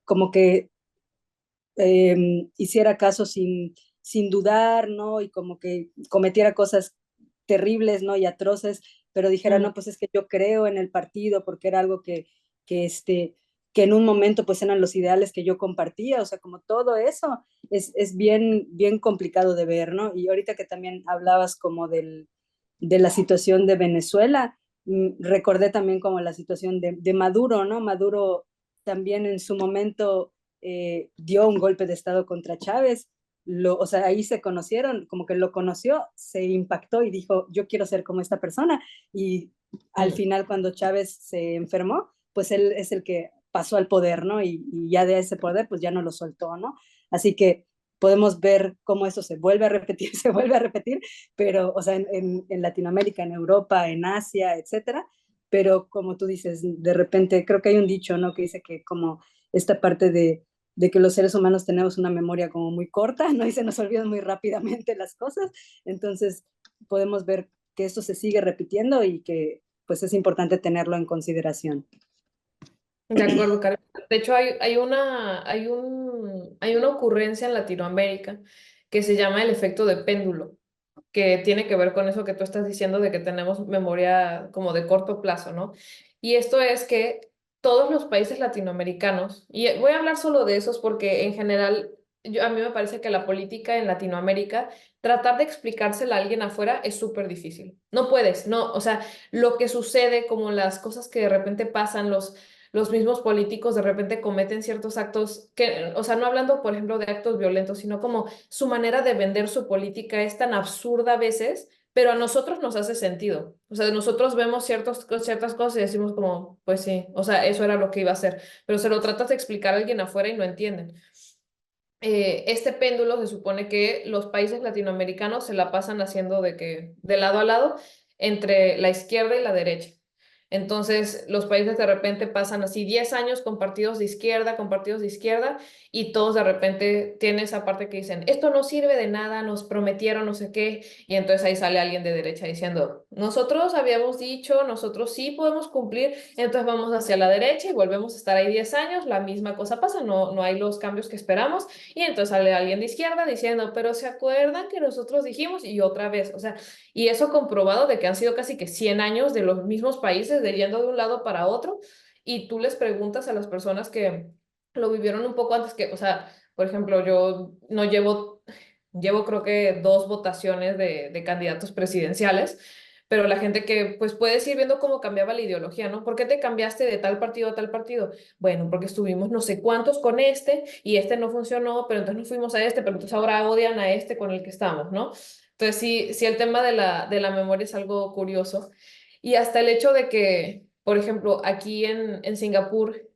como que hiciera caso sin dudar, ¿no? Y como que cometiera cosas terribles, ¿no? Y atroces, pero dijera, Mm. no, pues es que yo creo en el partido porque era algo que, este, que en un momento pues eran los ideales que yo compartía, o sea, como todo eso es bien complicado de ver, ¿no? Y ahorita que también hablabas como de la situación de Venezuela, recordé también como la situación de Maduro, ¿no? Maduro también en su momento dio un golpe de Estado contra Chávez, o sea, ahí se conocieron, como que lo conoció, se impactó y dijo, yo quiero ser como esta persona. Y al Mm. final, cuando Chávez se enfermó, pues él es el que pasó al poder, ¿no? Y ya de ese poder, pues ya no lo soltó, ¿no? Así que podemos ver cómo eso se vuelve a repetir, se vuelve a repetir, pero, o sea, en Latinoamérica, en Europa, en Asia, etcétera, pero como tú dices, de repente, creo que hay un dicho, ¿no? Que dice que como esta parte de que los seres humanos tenemos una memoria como muy corta, ¿no? Y se nos olvidan muy rápidamente las cosas. Entonces, podemos ver que esto se sigue repitiendo y que pues es importante tenerlo en consideración. De acuerdo, Karen. De hecho, hay una ocurrencia en Latinoamérica que se llama el efecto de péndulo, que tiene que ver con eso que tú estás diciendo de que tenemos memoria como de corto plazo, ¿no? Y esto es que todos los países latinoamericanos, y voy a hablar solo de esos porque en general a mí me parece que la política en Latinoamérica, tratar de explicársela a alguien afuera es súper difícil. No puedes, no, o sea, lo que sucede, como las cosas que de repente pasan, los mismos políticos de repente cometen ciertos actos que, o sea, no hablando, por ejemplo, de actos violentos, sino como su manera de vender su política es tan absurda a veces, pero a nosotros nos hace sentido. O sea, nosotros vemos ciertas cosas y decimos como, pues sí, o sea, eso era lo que iba a hacer, pero se lo tratas de explicar a alguien afuera y no entienden. Este péndulo se supone que los países latinoamericanos se la pasan haciendo de que de lado a lado entre la izquierda y la derecha. Entonces, los países de repente pasan así 10 años con partidos de izquierda, y todos de repente tienen esa parte que dicen, esto no sirve de nada, nos prometieron no sé qué, y entonces ahí sale alguien de derecha diciendo, nosotros habíamos dicho, nosotros sí podemos cumplir, entonces vamos hacia la derecha y volvemos a estar ahí 10 años, la misma cosa pasa, no hay los cambios que esperamos, y entonces sale alguien de izquierda diciendo, pero ¿se acuerdan que nosotros dijimos? Y otra vez, o sea, y eso comprobado de que han sido casi que 100 años de los mismos países de yendo de un lado para otro, y tú les preguntas a las personas que lo vivieron un poco antes que, o sea, por ejemplo, yo no llevo creo que 2 votaciones de candidatos presidenciales, pero la gente que pues puedes ir viendo cómo cambiaba la ideología, ¿no? ¿Por qué te cambiaste de tal partido a tal partido? Bueno, porque estuvimos no sé cuántos con este y este no funcionó, pero entonces nos fuimos a este, pero entonces ahora odian a este con el que estamos, ¿no? Entonces sí, el tema de la memoria es algo curioso. Y hasta el hecho de que, por ejemplo, aquí en Singapur,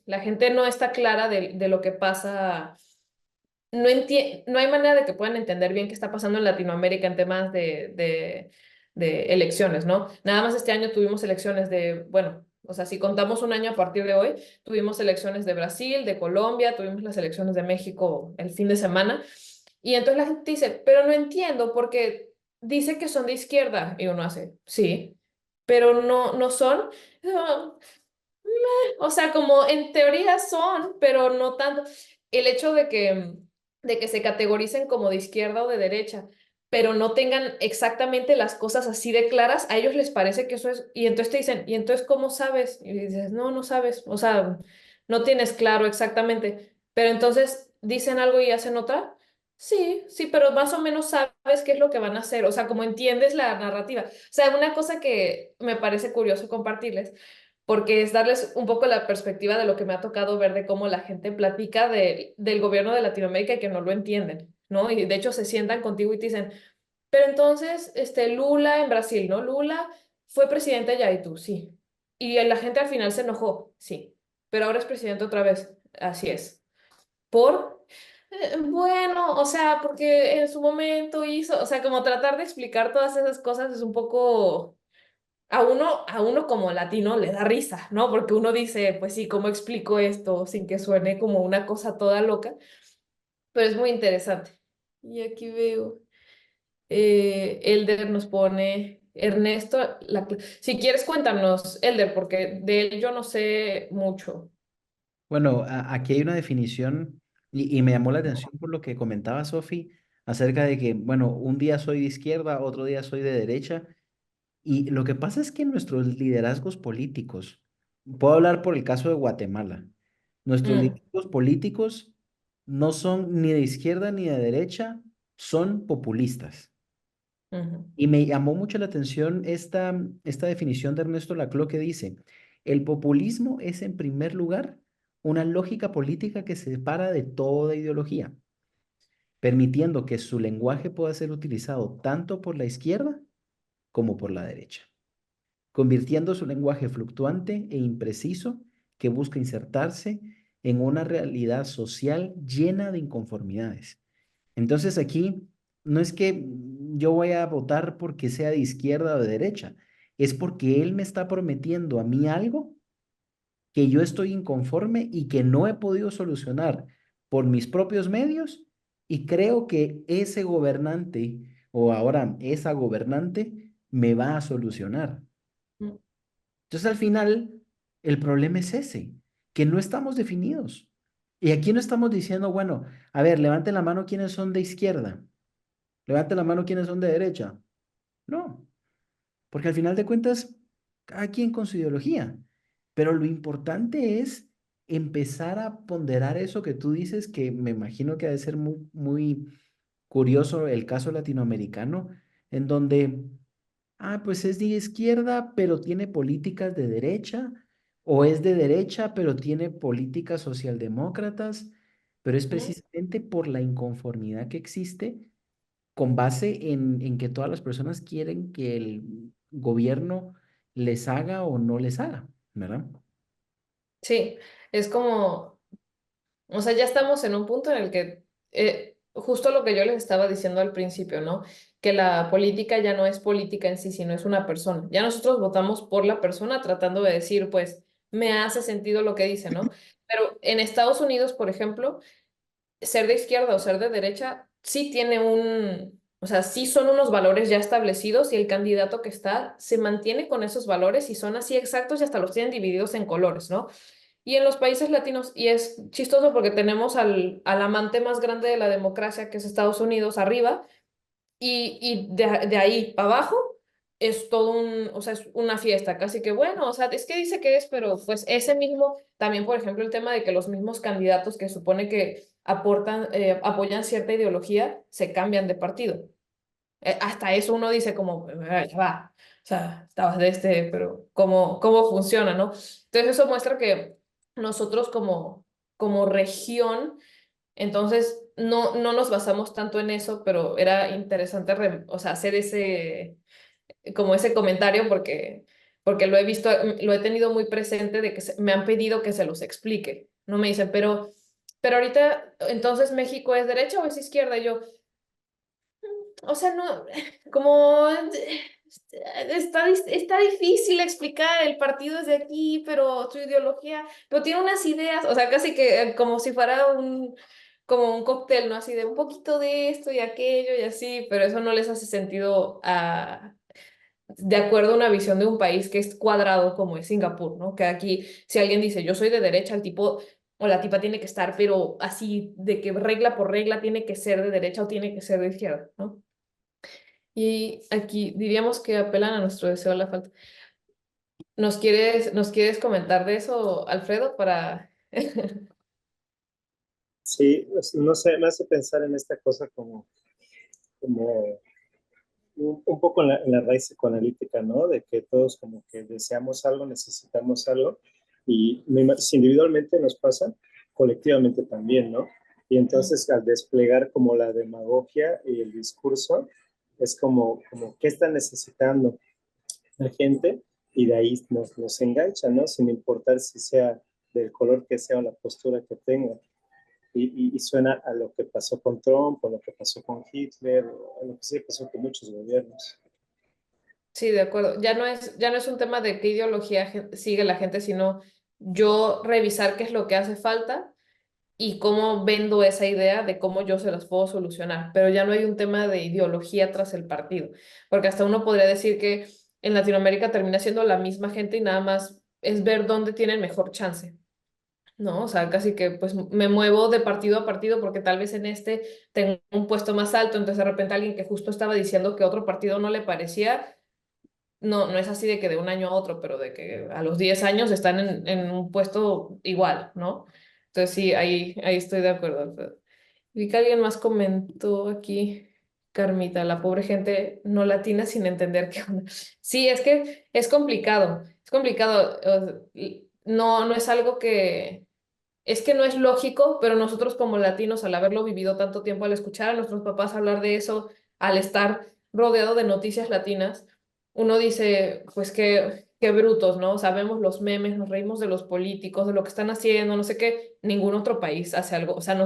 la gente no está clara de lo que pasa, no hay manera de que puedan entender bien qué está pasando en Latinoamérica en temas de elecciones, ¿no? Nada más este año tuvimos elecciones bueno, o sea, si contamos un año a partir de hoy, tuvimos elecciones de Brasil, de Colombia, tuvimos las elecciones de México el fin de semana, y entonces la gente dice, pero no entiendo porque dice que son de izquierda, y uno hace, sí, pero no son. Ah, o sea, como en teoría son, pero no tanto. El hecho de que se categoricen como de izquierda o de derecha, pero no tengan exactamente las cosas así de claras, a ellos les parece que eso es, y entonces te dicen, ¿y entonces cómo sabes? Y dices, no sabes, o sea, no tienes claro exactamente, pero entonces dicen algo y hacen otra. Sí, pero más o menos sabes qué es lo que van a hacer, o sea, como entiendes la narrativa. O sea, una cosa que me parece curioso compartirles porque es darles un poco la perspectiva de lo que me ha tocado ver de cómo la gente platica del gobierno de Latinoamérica y que no lo entienden, ¿no? Y de hecho se sientan contigo y te dicen, pero entonces, Lula en Brasil, ¿no? Lula fue presidente allá y tú, sí. Y la gente al final se enojó, sí. Pero ahora es presidente otra vez, así es. ¿Por? Bueno, o sea, porque en su momento hizo, o sea, como tratar de explicar todas esas cosas es un poco a uno como latino le da risa, ¿no? Porque uno dice, pues sí, ¿cómo explico esto sin que suene como una cosa toda loca? Pero es muy interesante. Y aquí veo, Elder nos pone, Ernesto, si quieres cuéntanos, Elder, porque de él yo no sé mucho. Bueno, aquí hay una definición y me llamó la atención por lo que comentaba Sofi acerca de que, bueno, un día soy de izquierda, otro día soy de derecha. Y lo que pasa es que nuestros liderazgos políticos, puedo hablar por el caso de Guatemala, nuestros Mm, liderazgos políticos no son ni de izquierda ni de derecha, son populistas. ujú, Y me llamó mucho la atención esta definición de Ernesto Laclau que dice, el populismo es en primer lugar una lógica política que se separa de toda ideología, permitiendo que su lenguaje pueda ser utilizado tanto por la izquierda como por la derecha, convirtiendo su lenguaje fluctuante e impreciso que busca insertarse en una realidad social llena de inconformidades. Entonces aquí no es que yo voy a votar porque sea de izquierda o de derecha, es porque él me está prometiendo a mí algo que yo estoy inconforme y que no he podido solucionar por mis propios medios y creo que ese gobernante o ahora esa gobernante me va a solucionar. mm, Entonces, al final, el problema es ese, que no estamos definidos. Y aquí no estamos diciendo, bueno, a ver, levanten la mano quienes son de izquierda, levanten la mano quienes son de derecha. No, porque al final de cuentas, cada quien con su ideología. Pero lo importante es empezar a ponderar eso que tú dices, que me imagino que ha de ser muy, muy curioso el caso latinoamericano, en donde pues es de izquierda, pero tiene políticas de derecha, o es de derecha, pero tiene políticas socialdemócratas, pero es Ujú. precisamente por la inconformidad que existe con base en que todas las personas quieren que el gobierno les haga o no les haga, ¿verdad? Sí, es como, o sea, ya estamos en un punto en el que, justo lo que yo les estaba diciendo al principio, ¿no? Que la política ya no es política en sí, sino es una persona. Ya nosotros votamos por la persona tratando de decir, pues, me hace sentido lo que dice, ¿no? Pero en Estados Unidos, por ejemplo, ser de izquierda o ser de derecha sí tiene o sea, sí son unos valores ya establecidos y el candidato que está se mantiene con esos valores y son así exactos y hasta los tienen divididos en colores, ¿no? Y en los países latinos, y es chistoso porque tenemos al amante más grande de la democracia, que es Estados Unidos, arriba, y de ahí para abajo es todo o sea, es una fiesta, casi que bueno, o sea, es que dice que es, pero pues ese mismo, también por ejemplo el tema de que los mismos candidatos que supone que apoyan cierta ideología, se cambian de partido. Hasta eso uno dice como, ya va, o sea, estabas de pero ¿cómo funciona, no? Entonces eso muestra que nosotros como región, entonces no nos basamos tanto en eso, pero era interesante, o sea, hacer como ese comentario porque lo he visto, lo he tenido muy presente de que me han pedido que se los explique. No me dicen, pero ahorita, entonces México es derecha o es izquierda. Y yo, o sea, no, como está difícil explicar, el partido es de aquí, pero su ideología, pero tiene unas ideas, o sea, casi que como si fuera como un cóctel, ¿no? Así de un poquito de esto y aquello y así, pero eso no les hace sentido de acuerdo a una visión de un país que es cuadrado como es Singapur, ¿no? Que aquí, si alguien dice yo soy de derecha, el tipo o la tipa tiene que estar, pero así de que regla por regla tiene que ser de derecha o tiene que ser de izquierda, ¿no? Y aquí diríamos que apelan a nuestro deseo a la falta. ¿Nos quieres comentar de eso, Alfredo, para... Sí, no sé, me hace pensar en esta cosa como un poco en la raíz psicoanalítica, ¿no? De que todos como que deseamos algo, necesitamos algo, y si individualmente nos pasa, colectivamente también, ¿no? Y entonces al desplegar como la demagogia y el discurso, es como ¿qué está necesitando la gente? Y de ahí nos engancha, ¿no? Sin importar si sea del color que sea o la postura que tenga. Y suena a lo que pasó con Trump, o lo que pasó con Hitler, o a lo que sí pasó con muchos gobiernos. Sí, de acuerdo. Ya no es un tema de qué ideología sigue la gente, sino yo revisar qué es lo que hace falta y cómo vendo esa idea de cómo yo se las puedo solucionar. Pero ya no hay un tema de ideología tras el partido, porque hasta uno podría decir que en Latinoamérica termina siendo la misma gente y nada más es ver dónde tienen mejor chance. ¿No? O sea, casi que pues me muevo de partido a partido porque tal vez en este tengo un puesto más alto, entonces de repente alguien que justo estaba diciendo que otro partido no le parecía, no es así de que de un año a otro, pero de que a los 10 años están en un puesto igual, ¿no? Entonces sí, ahí estoy de acuerdo, Alfredo. Vi que alguien más comentó aquí, Carmita, la pobre gente no latina sin entender qué onda. Sí, es que es complicado, no es algo es que no es lógico, pero nosotros como latinos, al haberlo vivido tanto tiempo, al escuchar a nuestros papás hablar de eso, al estar rodeado de noticias latinas, uno dice, pues qué brutos, ¿no? Sabemos los memes, nos reímos de los políticos, de lo que están haciendo, no sé qué, ningún otro país hace algo, o sea,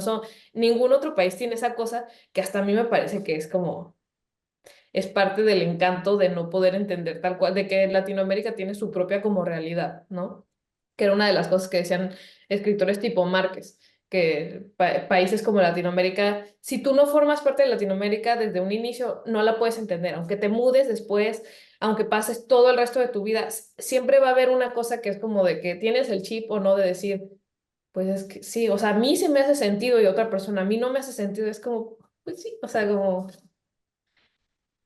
ningún otro país tiene esa cosa que hasta a mí me parece que es parte del encanto de no poder entender tal cual, de que Latinoamérica tiene su propia como realidad, ¿no? Que era una de las cosas que decían escritores tipo Márquez, que países como Latinoamérica, si tú no formas parte de Latinoamérica desde un inicio, no la puedes entender, aunque te mudes después, aunque pases todo el resto de tu vida, siempre va a haber una cosa que es como de que tienes el chip o no de decir, pues es que sí, o sea, a mí sí me hace sentido y a otra persona a mí no me hace sentido, es como, pues sí, o sea,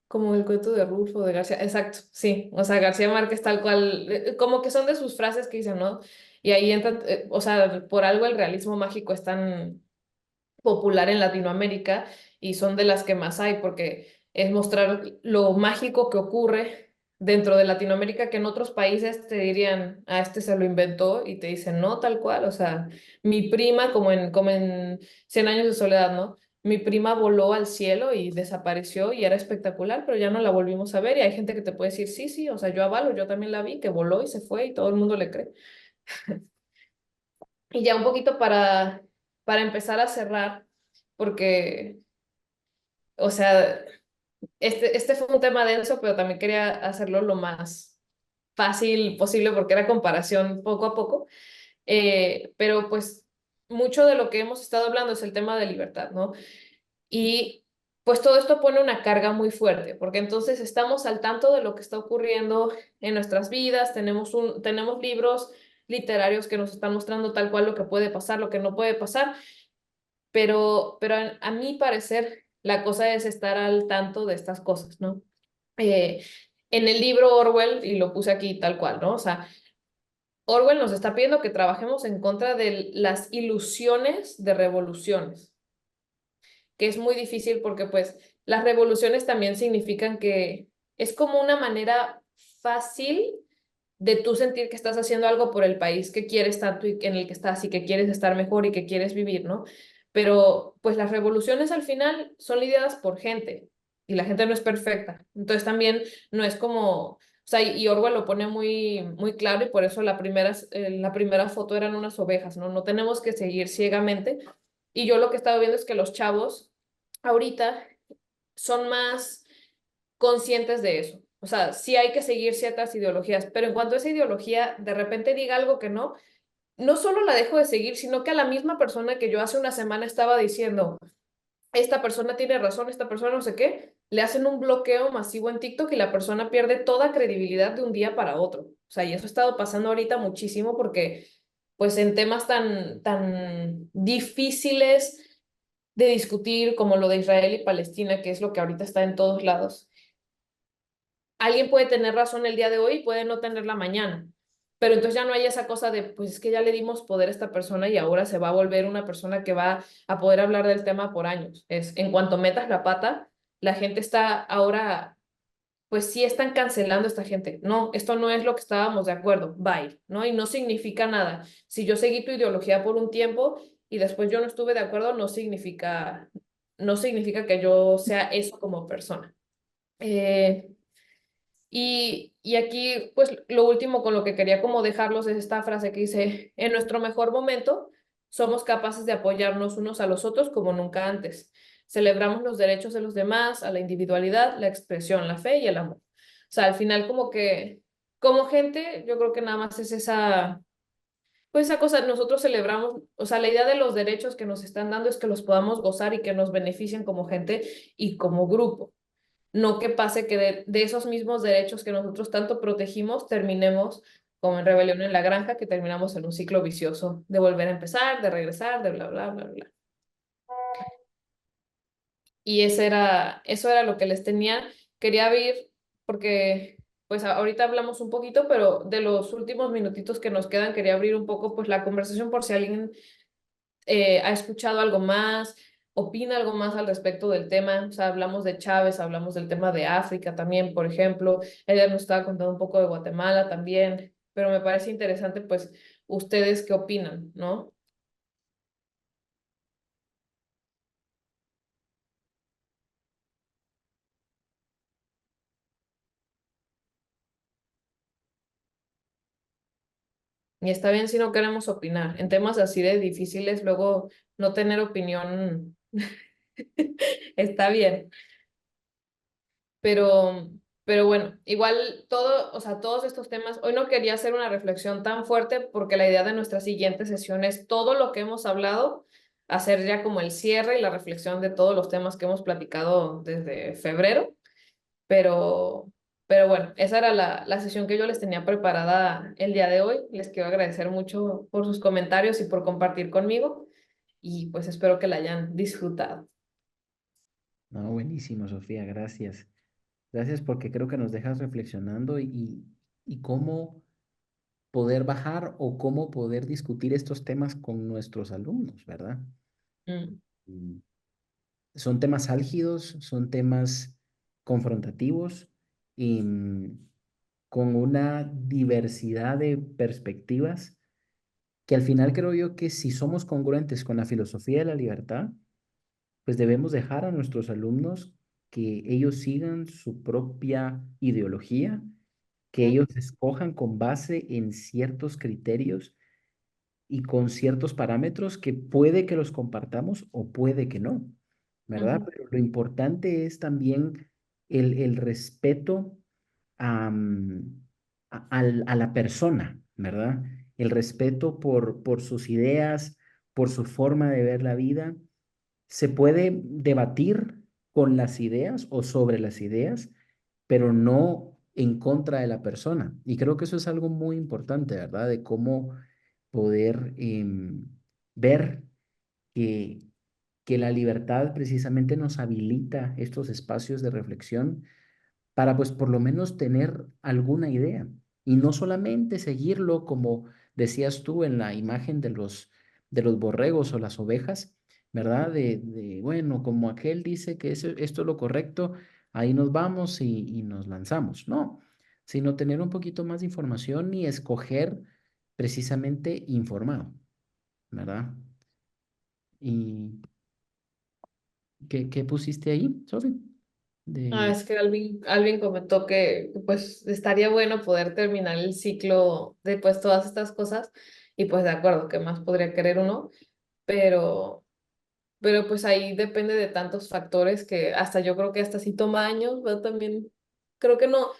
como el cuento de Rulfo de García, exacto, sí, o sea, García Márquez tal cual, como que son de sus frases que dicen, ¿no? Y ahí entra, o sea, por algo el realismo mágico es tan popular en Latinoamérica y son de las que más hay, porque es mostrar lo mágico que ocurre dentro de Latinoamérica que en otros países te dirían, a este se lo inventó y te dicen, no, tal cual, o sea, mi prima, como en Cien años de soledad, ¿no? Mi prima voló al cielo y desapareció y era espectacular, pero ya no la volvimos a ver y hay gente que te puede decir, sí, sí, o sea, yo avalo, yo también la vi, que voló y se fue y todo el mundo le cree. Y ya un poquito para empezar a cerrar, porque, o sea, este fue un tema denso, pero también quería hacerlo lo más fácil posible porque era comparación poco a poco. Pero pues mucho de lo que hemos estado hablando es el tema de libertad, ¿no? Y pues todo esto pone una carga muy fuerte, porque entonces estamos al tanto de lo que está ocurriendo en nuestras vidas, tenemos libros literarios que nos están mostrando tal cual lo que puede pasar, lo que no puede pasar, pero a mi parecer la cosa es estar al tanto de estas cosas, ¿no? Eh, en el libro Orwell, y lo puse aquí tal cual, ¿no? O sea, Orwell nos está pidiendo que trabajemos en contra de las ilusiones de revoluciones, que es muy difícil porque pues las revoluciones también significan que es como una manera fácil de tú sentir que estás haciendo algo por el país que quieres tanto y en el que estás y que quieres estar mejor y que quieres vivir, ¿no? Pero pues las revoluciones al final son lidiadas por gente y la gente no es perfecta. Entonces también no es como, o sea, y Orwell lo pone muy, muy claro y por eso la primera foto eran unas ovejas, ¿no? No tenemos que seguir ciegamente. Y yo lo que he estado viendo es que los chavos ahorita son más conscientes de eso. O sea, sí hay que seguir ciertas ideologías, pero en cuanto a esa ideología de repente diga algo que no, no solo la dejo de seguir, sino que a la misma persona que yo hace una semana estaba diciendo, esta persona tiene razón, esta persona no sé qué, le hacen un bloqueo masivo en TikTok y la persona pierde toda credibilidad de un día para otro. O sea, y eso ha estado pasando ahorita muchísimo porque, pues, en temas tan difíciles de discutir como lo de Israel y Palestina, que es lo que ahorita está en todos lados, alguien puede tener razón el día de hoy y puede no tenerla mañana. Pero entonces ya no hay esa cosa de, pues es que ya le dimos poder a esta persona y ahora se va a volver una persona que va a poder hablar del tema por años. Es, en cuanto metas la pata, la gente está ahora, pues sí están cancelando a esta gente. No, esto no es lo que estábamos de acuerdo. Bye, ¿no? Y no significa nada. Si yo seguí tu ideología por un tiempo y después yo no estuve de acuerdo, no significa que yo sea eso como persona. Eh, y aquí, pues lo último con lo que quería como dejarlos es esta frase que dice, en nuestro mejor momento somos capaces de apoyarnos unos a los otros como nunca antes. Celebramos los derechos de los demás, a la individualidad, la expresión, la fe y el amor. O sea, al final como que, como gente, yo creo que nada más es pues esa cosa, nosotros celebramos, o sea, la idea de los derechos que nos están dando es que los podamos gozar y que nos beneficien como gente y como grupo, no que pase que de esos mismos derechos que nosotros tanto protegimos, terminemos como en Rebelión en la Granja, que terminamos en un ciclo vicioso de volver a empezar, de regresar, de bla, bla, bla, bla. Y eso era lo que les tenía. Quería ver, porque pues ahorita hablamos un poquito, pero de los últimos minutitos que nos quedan, quería abrir un poco pues la conversación por si alguien ha escuchado algo más, opina algo más al respecto del tema. O sea, hablamos de Chávez, hablamos del tema de África también, por ejemplo. Ella nos estaba contando un poco de Guatemala también, pero me parece interesante, pues, ustedes qué opinan, ¿no? Y está bien si no queremos opinar. En temas así de difíciles, luego no tener opinión está bien. Pero bueno, igual todo, o sea, todos estos temas, hoy no quería hacer una reflexión tan fuerte porque la idea de nuestra siguiente sesión es todo lo que hemos hablado, hacer ya como el cierre y la reflexión de todos los temas que hemos platicado desde febrero, pero, pero bueno, esa era la sesión que yo les tenía preparada el día de hoy. Les quiero agradecer mucho por sus comentarios y por compartir conmigo y pues espero que la hayan disfrutado. No, buenísimo, Sofía, gracias. Gracias porque creo que nos dejas reflexionando y cómo poder bajar o cómo poder discutir estos temas con nuestros alumnos, ¿verdad? Mm. Mm, Son temas álgidos, son temas confrontativos y, con una diversidad de perspectivas que al final creo yo que si somos congruentes con la filosofía de la libertad, pues debemos dejar a nuestros alumnos que ellos sigan su propia ideología, que Ujú, ellos escojan con base en ciertos criterios y con ciertos parámetros que puede que los compartamos o puede que no, ¿verdad? ujú, Pero lo importante es también el respeto a, a la persona, ¿verdad? El respeto por sus ideas, por su forma de ver la vida. Se puede debatir con las ideas o sobre las ideas, pero no en contra de la persona. Y creo que eso es algo muy importante, ¿verdad? De cómo poder ver que, que la libertad precisamente nos habilita estos espacios de reflexión para pues por lo menos tener alguna idea y no solamente seguirlo como decías tú en la imagen de los borregos o las ovejas, ¿verdad? Bueno, como aquel dice que esto es lo correcto, ahí nos vamos y nos lanzamos, no, sino tener un poquito más de información y escoger precisamente informado, ¿verdad? ¿Y qué pusiste ahí, Sofi? Ah, De es que Alvin comentó que pues estaría bueno poder terminar el ciclo de pues todas estas cosas y pues de acuerdo, ¿qué más podría querer uno? Pero, pero pues ahí depende de tantos factores que hasta yo creo que hasta si toma años, ¿verdad? También creo que no,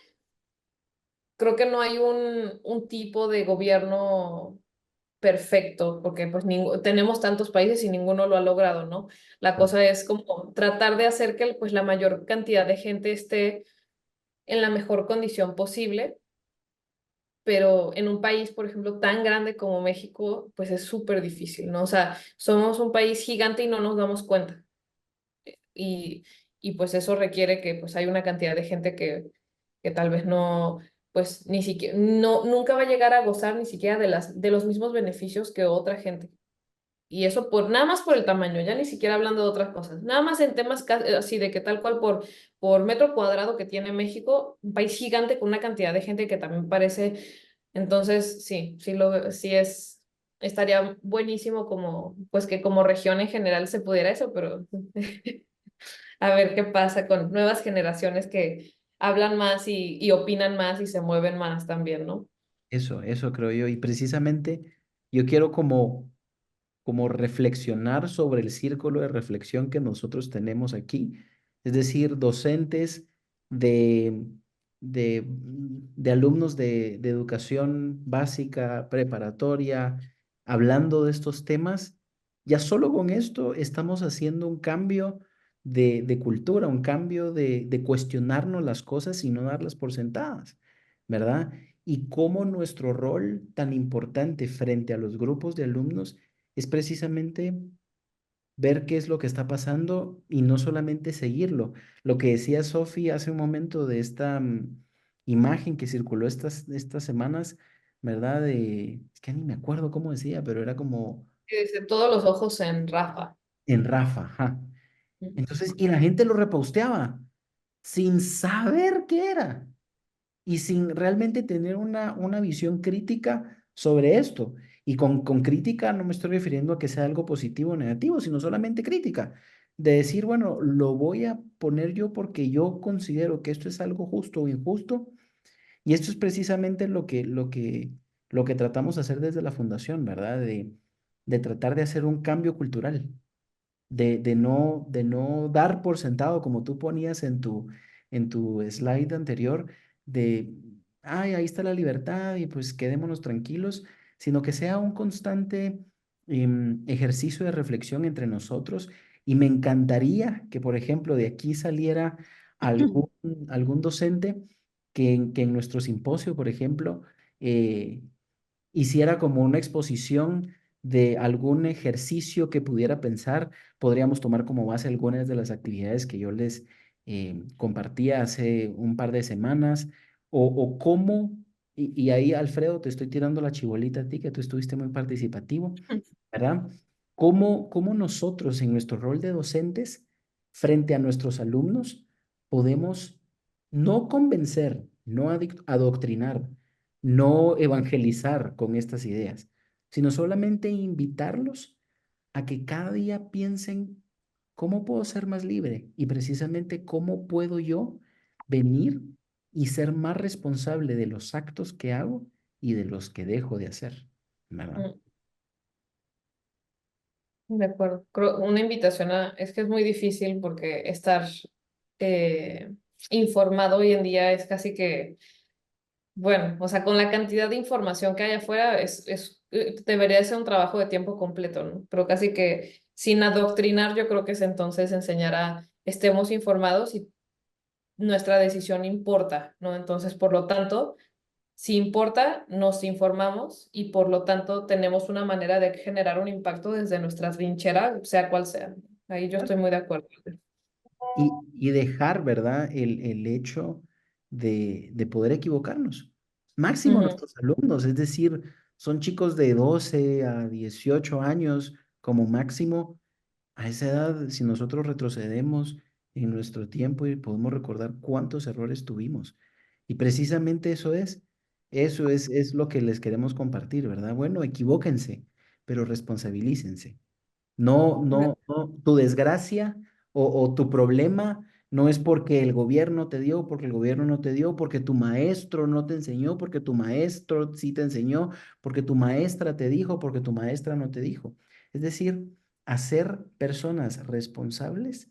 creo que no hay un tipo de gobierno perfecto, porque pues tenemos tantos países y ninguno lo ha logrado, ¿no? La cosa es como tratar de hacer que pues la mayor cantidad de gente esté en la mejor condición posible, pero en un país, por ejemplo, tan grande como México, pues es súper difícil, ¿no? O sea, somos un país gigante y no nos damos cuenta. Y, y pues eso requiere que pues hay una cantidad de gente que tal vez no, pues ni siquiera, no, nunca va a llegar a gozar ni siquiera de los mismos beneficios que otra gente. Y eso por nada más por el tamaño, ya ni siquiera hablando de otras cosas, nada más en temas así de que tal cual por metro cuadrado que tiene México, un país gigante con una cantidad de gente que también parece, entonces sí, sí estaría buenísimo como, pues que como región en general se pudiera eso, pero a ver qué pasa con nuevas generaciones que hablan más y opinan más y se mueven más también, ¿no? eso creo yo. Y precisamente yo quiero como reflexionar sobre el círculo de reflexión que nosotros tenemos aquí, es decir, docentes de, de alumnos de educación básica, preparatoria, hablando de estos temas. Ya solo con esto estamos haciendo un cambio de cultura, un cambio de cuestionarnos las cosas y no darlas por sentadas, ¿verdad? Y cómo nuestro rol tan importante frente a los grupos de alumnos es precisamente ver qué es lo que está pasando y no solamente seguirlo. Lo que decía Sofi hace un momento de esta imagen que circuló estas semanas, ¿verdad? Es que ni me acuerdo cómo decía, pero era como Y dice, todos los ojos en Rafa. en Rafa, ajá. Entonces, y la gente lo reposteaba sin saber qué era y sin realmente tener una visión crítica sobre esto. Y con crítica no me estoy refiriendo a que sea algo positivo o negativo, sino solamente crítica. De decir, bueno, lo voy a poner yo porque yo considero que esto es algo justo o injusto. Y esto es precisamente lo que tratamos de hacer desde la fundación, ¿verdad? De tratar de hacer un cambio cultural de no dar por sentado, como tú ponías en tu slide anterior, de, ay, ahí está la libertad y pues quedémonos tranquilos, sino que sea un constante ejercicio de reflexión entre nosotros. Y me encantaría que, por ejemplo, de aquí saliera algún, algún docente que en nuestro simposio, por ejemplo, eh, hiciera como una exposición de algún ejercicio que pudiera pensar, podríamos tomar como base algunas de las actividades que yo les compartía hace un par de semanas, o cómo, y ahí Alfredo, te estoy tirando la chibolita a ti, que tú estuviste muy participativo, ¿verdad? Cómo nosotros en nuestro rol de docentes frente a nuestros alumnos podemos no convencer, no adoctrinar, no evangelizar con estas ideas, sino solamente invitarlos a que cada día piensen cómo puedo ser más libre y precisamente cómo puedo yo venir y ser más responsable de los actos que hago y de los que dejo de hacer, ¿verdad? Mm, de acuerdo. Una invitación es que es muy difícil porque estar eh, informado hoy en día es casi que, bueno, o sea, con la cantidad de información que hay afuera, debería ser un trabajo de tiempo completo, ¿no? Pero casi que sin adoctrinar, yo creo que es entonces enseñar a estemos informados y nuestra decisión importa, ¿no? Entonces, por lo tanto, si importa, nos informamos y por lo tanto tenemos una manera de generar un impacto desde nuestra trinchera, sea cual sea. Ahí yo estoy muy de acuerdo. Y dejar, ¿verdad? El hecho de poder equivocarnos. Máximo Ujú, nuestros alumnos, es decir, son chicos de 12 a 18 años como máximo. A esa edad, si nosotros retrocedemos en nuestro tiempo y podemos recordar cuántos errores tuvimos. Y precisamente es lo que les queremos compartir, ¿verdad? Bueno, equivóquense, pero responsabilícense. No, de- no, no, tu desgracia o tu problema no es porque el gobierno te dio, porque el gobierno no te dio, porque tu maestro no te enseñó, porque tu maestro sí te enseñó, porque tu maestra te dijo, porque tu maestra no te dijo. Es decir, hacer personas responsables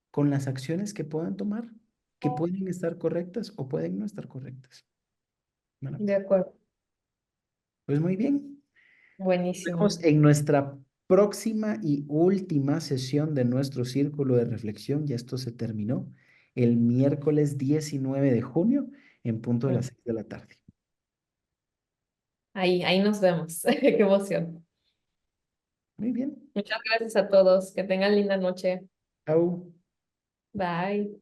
con las acciones que puedan tomar, que pueden estar correctas o pueden no estar correctas. Bueno, de acuerdo. pues muy bien. Buenísimo. Vemos en nuestra próxima y última sesión de nuestro círculo de reflexión. Ya esto se terminó el miércoles 19 de junio en punto de las 6 de la tarde. Ahí nos vemos. Qué emoción. Muy bien. Muchas gracias a todos. Que tengan linda noche. Chao. Bye.